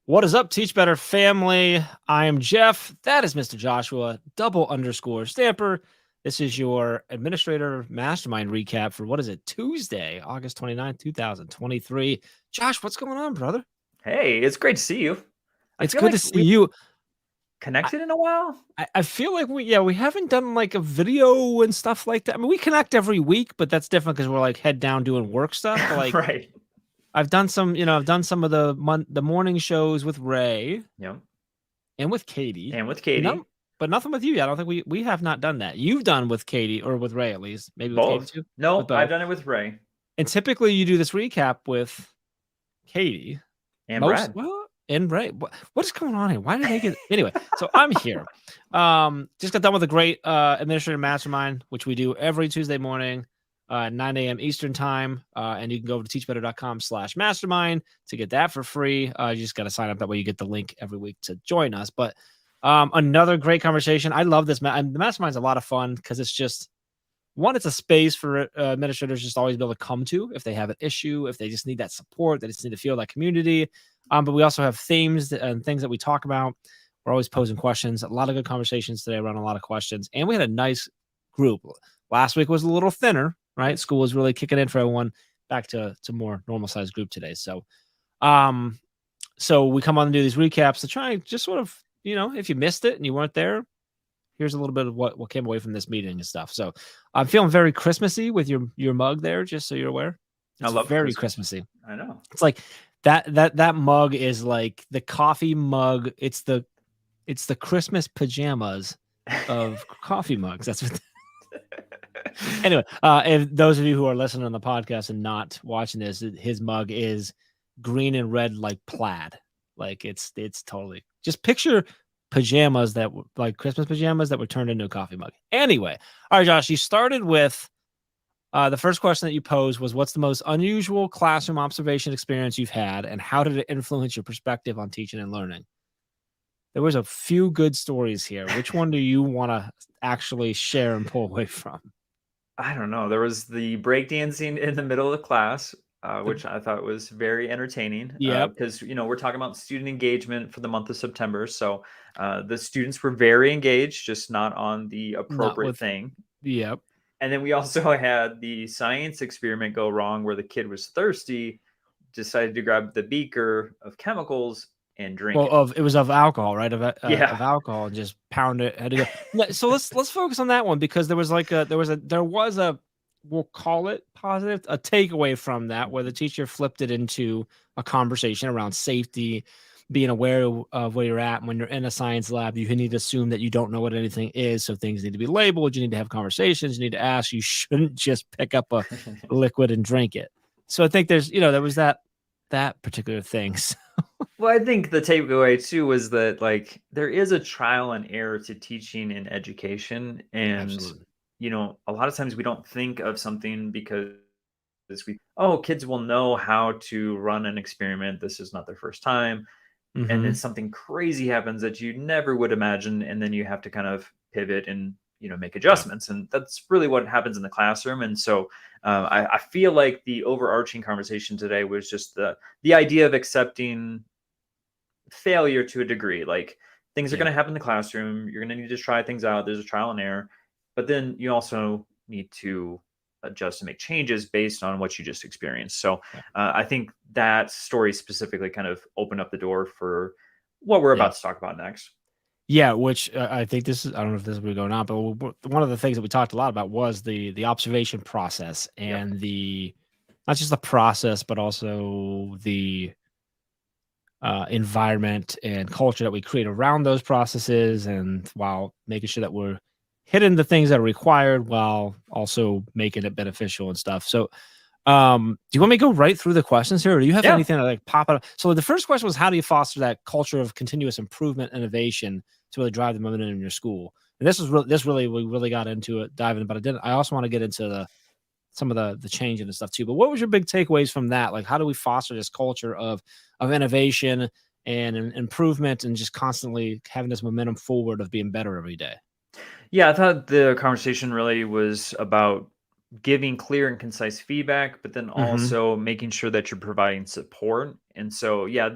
What is up, Teach Better family? I am Jeff. That is Mr. Joshua, _Stamper. This is your Administrator Mastermind Recap for, what is it, Tuesday, August 29th, 2023. Josh, what's going on, brother? Hey, it's great to see you. It's good to see you. Connected in a while? I feel like we haven't done like a video and stuff like that. I mean, we connect every week, but that's different because we're like head down doing work stuff. But like, right. I've done some of the morning shows with Ray. Yep. And with Katie. But nothing with you yet. I don't think we have not done that. You've done with Katie or with Ray, at least. Maybe with both. Katie too? No, I've done it with Ray. And typically you do this recap with Katie. And Brad. Well, and Ray. What is going on here? Why did they get... Anyway, so I'm here. Just got done with a great Administrator Mastermind, which we do every Tuesday morning. 9 a.m. Eastern time. And you can go over to teachbetter.com/mastermind to get that for free. You just got to sign up. That way you get the link every week to join us. But another great conversation. I love this. The mastermind's a lot of fun because it's just, one, it's a space for administrators just always be able to come to if they have an issue, if they just need that support, they just need to feel that community. But we also have themes and things that we talk about. We're always posing questions. A lot of good conversations today around a lot of questions. And we had a nice group. Last week was a little thinner. Right, school was really kicking in for everyone. Back to more normal sized group today. So, so we come on and do these recaps to try and just sort of, if you missed it and you weren't there, here's a little bit of what came away from this meeting and stuff. So I'm feeling very Christmassy with your mug there, just so you're aware. It's I love very Christmassy. I know. It's like that mug is like the coffee mug. It's the Christmas pajamas of coffee mugs. That's what. Anyway, if those of you who are listening on the podcast and not watching this, his mug is green and red like plaid. Like it's totally, just picture pajamas that were like Christmas pajamas that were turned into a coffee mug. Anyway, all right, Josh, you started with the first question that you posed was, what's the most unusual classroom observation experience you've had, and how did it influence your perspective on teaching and learning? There was a few good stories here. Which one do you want to actually share and pull away from? I don't know. There was the breakdancing in the middle of the class, which I thought was very entertaining. Yeah. Because, we're talking about student engagement for the month of September. So the students were very engaged, just not on the appropriate thing. Yep. And then we also had the science experiment go wrong where the kid was thirsty, decided to grab the beaker of chemicals and drink it was of alcohol, right? Of alcohol, and just pound it. Had to go. So let's focus on that one, because there was a we'll call it positive, a takeaway from that, where the teacher flipped it into a conversation around safety, being aware of where you're at. When you're in a science lab, you need to assume that you don't know what anything is, so things need to be labeled. You need to have conversations. You need to ask. You shouldn't just pick up a liquid and drink it. So I think there was that particular thing. So. Well, I think the takeaway too was that like there is a trial and error to teaching and education, and Absolutely. A lot of times we don't think of something because kids will know how to run an experiment. This is not their first time. Mm-hmm. And then something crazy happens that you never would imagine, and then you have to kind of pivot and make adjustments. And that's really what happens in the classroom. And so I feel like the overarching conversation today was just the idea of accepting failure to a degree. Like, things are going to happen in the classroom. You're going to need to try things out. There's a trial and error, but then you also need to adjust and make changes based on what you just experienced. So I think that story specifically kind of opened up the door for what we're about to talk about next. Yeah, which I think this is, I don't know if this is where we're going on, but one of the things that we talked a lot about was the observation process, and not just the process, but also the environment and culture that we create around those processes, and while making sure that we're hitting the things that are required while also making it beneficial and stuff. So do you want me to go right through the questions here, or do you have anything to like pop up? So the first question was, how do you foster that culture of continuous improvement, innovation, to really drive the momentum in your school? And we really got into it, diving, but I also want to get into some of the changing and stuff too. But what was your big takeaways from that? Like, how do we foster this culture of innovation and improvement, and just constantly having this momentum forward of being better every day? Yeah, I thought the conversation really was about giving clear and concise feedback, but then also making sure that you're providing support. And so, yeah,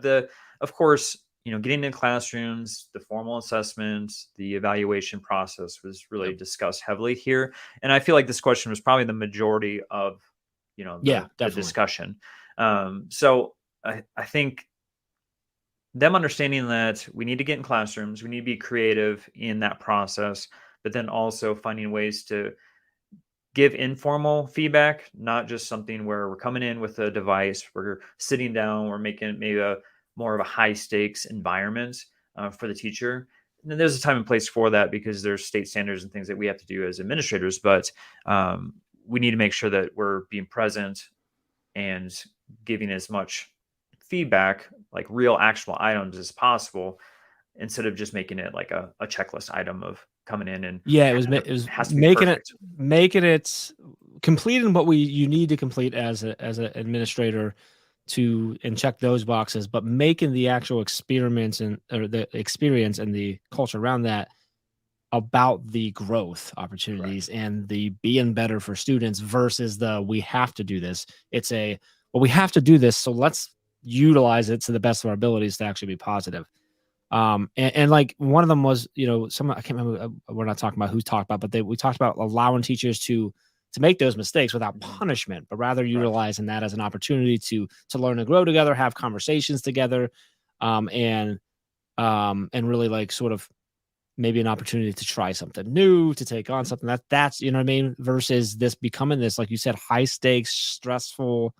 of course, getting into classrooms, the formal assessments, the evaluation process was really discussed heavily here. And I feel like this question was probably the majority of, Yeah, the definitely. discussion. So I think them understanding that we need to get in classrooms, we need to be creative in that process, but then also finding ways to give informal feedback, not just something where we're coming in with a device, we're sitting down, we're making it maybe more of a high stakes environment for the teacher. And then there's a time and place for that because there's state standards and things that we have to do as administrators, but we need to make sure that we're being present and giving as much feedback, like real actionable items as possible, instead of just making it like a checklist item of coming in and Yeah, it was has to be perfect. making it completing what you need to complete as an administrator and check those boxes, but making the actual experiments or the experience and the culture around that about the growth opportunities and the being better for students versus we have to do this. It's well, we have to do this, so let's utilize it to the best of our abilities to actually be positive. And like one of them was, I can't remember. We're not talking about who talked about, but we talked about allowing teachers to make those mistakes without punishment, but rather utilizing that as an opportunity to learn and grow together, have conversations together, and really like sort of maybe an opportunity to try something new, to take on something that's what I mean, versus this becoming this, like you said, high stakes, stressful,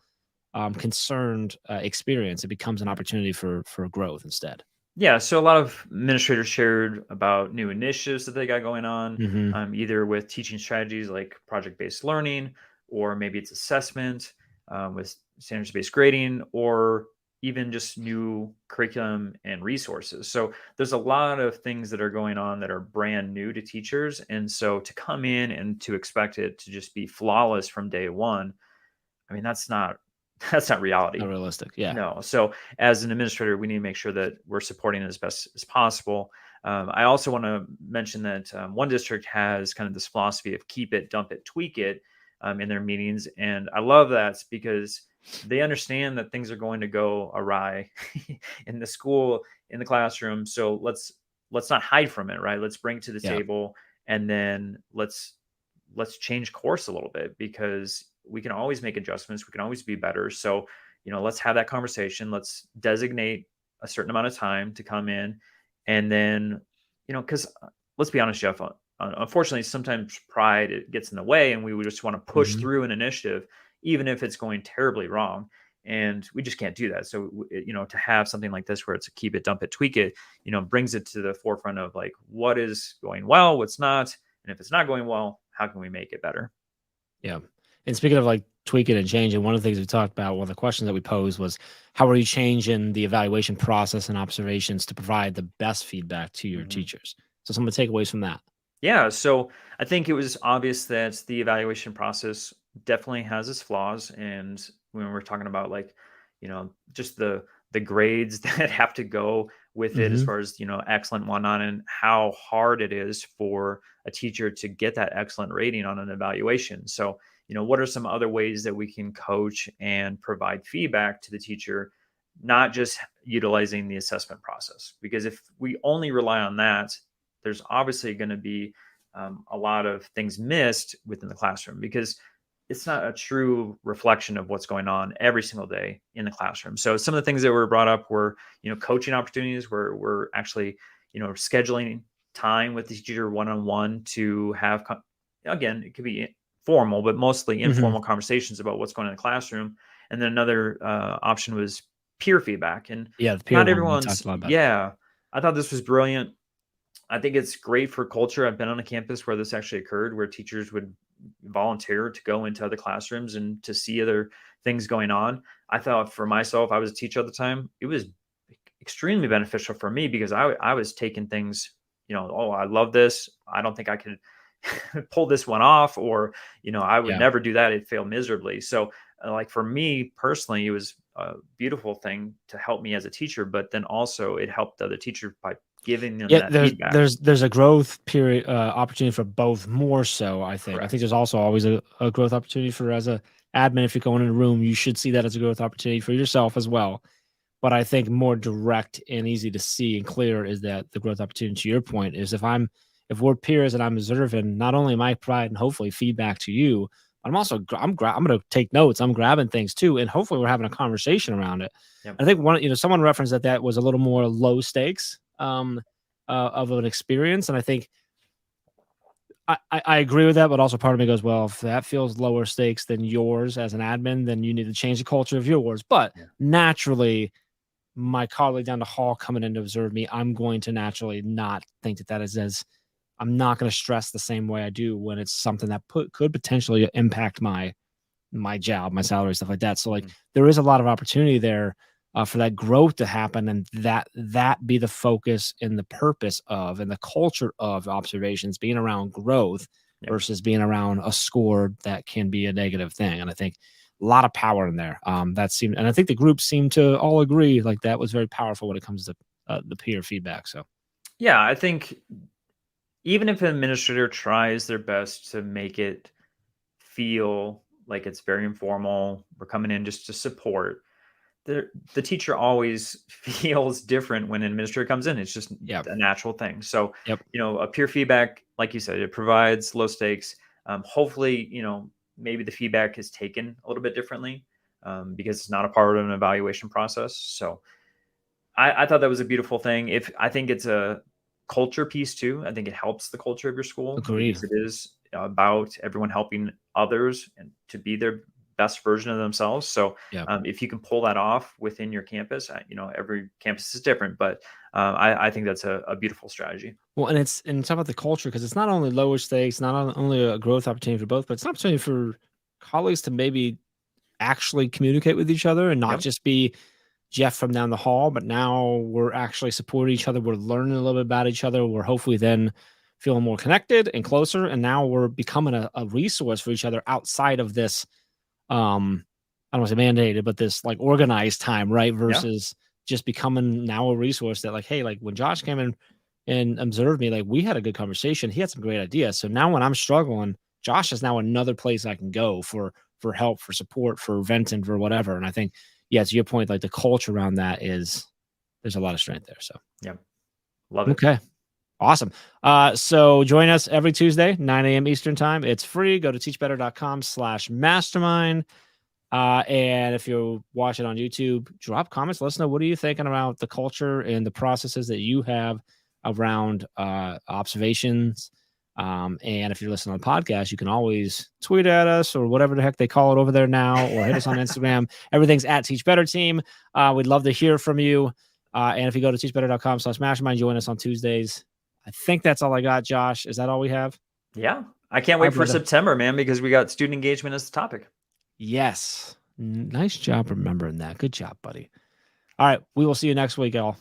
concerned experience. It becomes an opportunity for growth instead. Yeah, so a lot of administrators shared about new initiatives that they got going on, either with teaching strategies like project-based learning, or maybe it's assessment with standards-based grading, or even just new curriculum and resources. So there's a lot of things that are going on that are brand new to teachers. And so to come in and to expect it to just be flawless from day one, I mean, that's not reality. Not realistic. Yeah. No. So as an administrator, we need to make sure that we're supporting it as best as possible. I also want to mention that one district has kind of this philosophy of keep it, dump it, tweak it in their meetings. And I love that because they understand that things are going to go awry in the school, in the classroom. So let's not hide from it, right? Let's bring it to the table, and then let's change course a little bit, because we can always make adjustments. We can always be better. So, let's have that conversation. Let's designate a certain amount of time to come in. And then, because let's be honest, Jeff, unfortunately, sometimes pride, it gets in the way, and we would just want to push through an initiative, even if it's going terribly wrong. And we just can't do that. So, to have something like this where it's a keep it, dump it, tweak it, brings it to the forefront of like, what is going well, what's not. And if it's not going well, how can we make it better? Yeah. And speaking of like tweaking and changing, one of the things we talked about, one of the questions that we posed was, how are you changing the evaluation process and observations to provide the best feedback to your teachers? So some of the takeaways from that. Yeah. So I think it was obvious that the evaluation process definitely has its flaws. And when we're talking about like, just the grades that have to go with it, as far as, excellent and whatnot, and how hard it is for a teacher to get that excellent rating on an evaluation. So, what are some other ways that we can coach and provide feedback to the teacher, not just utilizing the assessment process? Because if we only rely on that, there's obviously going to be a lot of things missed within the classroom, because it's not a true reflection of what's going on every single day in the classroom. So some of the things that were brought up were, coaching opportunities where we're actually, scheduling time with the teacher one-on-one to have, again, it could be formal, but mostly informal conversations about what's going on in the classroom. And then another option was peer feedback. And the peer not one, everyone's, I thought this was brilliant. I think it's great for culture. I've been on a campus where this actually occurred, where teachers would volunteer to go into other classrooms and to see other things going on. I thought for myself, I was a teacher at the time, it was extremely beneficial for me, because I was taking things, oh, I love this. I don't think I could pull this one off, or, I would never do that. It'd fail miserably. So like for me personally, it was a beautiful thing to help me as a teacher, but then also it helped the other teacher by giving them that feedback. There's a growth period opportunity for both, more so, I think. Correct. I think there's also always a growth opportunity for, as a admin, if you're going in a room, you should see that as a growth opportunity for yourself as well. But I think more direct and easy to see and clear is that the growth opportunity, to your point, is if we're peers and I'm observing, not only am I providing hopefully feedback to you, but I'm going to take notes. I'm grabbing things too, and hopefully we're having a conversation around it. Yep. I think someone referenced that was a little more low stakes of an experience, and I think I agree with that. But also part of me goes, well, if that feels lower stakes than yours as an admin, then you need to change the culture of yours. But naturally, my colleague down the hall coming in to observe me, I'm going to naturally not think that is as, I'm not going to stress the same way I do when it's something that could potentially impact my job, my salary, stuff like that. So like there is a lot of opportunity there for that growth to happen, and that be the focus and the purpose of, and the culture of observations being around growth versus being around a score that can be a negative thing. And I think a lot of power in there. And I think the group seemed to all agree like that was very powerful when it comes to the peer feedback. So yeah, I think even if an administrator tries their best to make it feel like it's very informal, we're coming in just to support, the teacher always feels different when an administrator comes in. It's just a natural thing. So, a peer feedback, like you said, it provides low stakes. Hopefully, maybe the feedback is taken a little bit differently because it's not a part of an evaluation process. So I thought that was a beautiful thing. I think it's a culture piece too. I think it helps the culture of your school. Agreed. Because it is about everyone helping others and to be their best version of themselves. So if you can pull that off within your campus, every campus is different, but I think that's a beautiful strategy. Well, and it's about the culture, because it's not only lower stakes, not only a growth opportunity for both, but it's an opportunity for colleagues to maybe actually communicate with each other and not just be Jeff from down the hall, but now we're actually supporting each other. We're learning a little bit about each other. We're hopefully then feeling more connected and closer. And now we're becoming a resource for each other outside of this, I don't want to say mandated, but this like organized time, right? Versus just becoming now a resource that like, hey, like when Josh came in and observed me, like we had a good conversation. He had some great ideas. So now when I'm struggling, Josh is now another place I can go for help, for support, for venting, for whatever. And I think, to your point, like the culture around that there's a lot of strength there. So love it. Okay. Awesome. So join us every Tuesday, 9 a.m. Eastern time. It's free. Go to teachbetter.com/mastermind. And if you're watching on YouTube, drop comments. Let us know, what are you thinking about the culture and the processes that you have around observations. And if you're listening on the podcast, you can always tweet at us or whatever the heck they call it over there now, or hit us on Instagram. Everything's at Teach Better Team. We'd love to hear from you. And if you go to teachbetter.com/mastermind, join us on Tuesdays. I think that's all I got, Josh. Is that all we have? Yeah. I can't wait for September, man, because we got student engagement as the topic. Yes. Nice job remembering that. Good job, buddy. All right. We will see you next week, y'all.